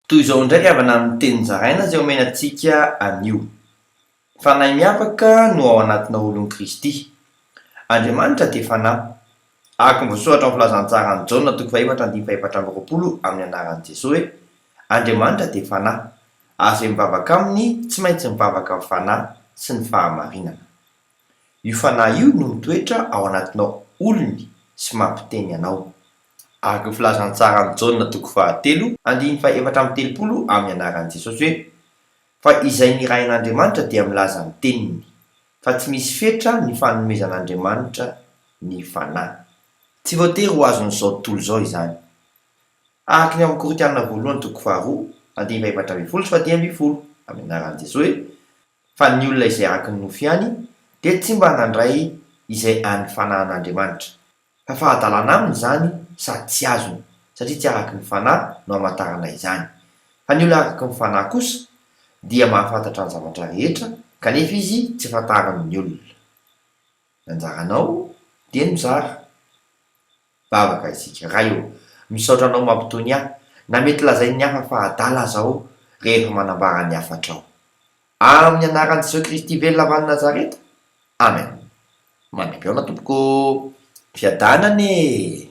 Toy izao ndraiky avy amin'ny teny zaraina izay omenantsika anio. Fanahy miavaka no ao anatina olon'i Kristy. Andriamanitra dia fanahy. Araka ny voasoratra amin'ny filazantsara ny Jaona 4:4-20 amin'ny anaran'i Jesosy hoe Andriamanitra dia fanahy, ary izay mivavaka aminy tsy maintsy mivavaka amin'ny fanahy sy ny fahamarinana. Io fanahy io no mitoetra ao anatinao olony sy mampiteny anao. Araka ny filazantsara ny Jaona 3:7-20 amin'ny anaran'i Jesosy hoe fa izay niray an'Andriamanitra dia milaza ny teniny, fa tsy misy fetra ny fanomezan'Andriamanitra ny fanahy. Tsy voatery ho azon'izao tontolo izao izany. Araka ny amin'ny Korintianina 2:20-20 amin'ny anaran'i Jesosy hoe fa ny olona izay araka ny nofy ihany dia tsy mba nandray izay any fanahin'Andriamanitra. Fa fahadalana aminy izany sady tsy azony, satria tsy araka ny fanahy no hamantarana izany. Fa ny olona araka ny fanahy kosa dia mahafantatra ny zavatra rehetra, kanefa izy tsy fantarin'ny olona. Anjaranao dia mizara. Vavaka isika raha eo, misaotra anao mampitony ahy, na mety lazainy ny hafa fa adala zao rehefa manambara ny hafatrao. Amin'ny anaran'i Jesosy Kristy velona avy any Nazareta. Amen. Manam-peona tompoko fiadanane.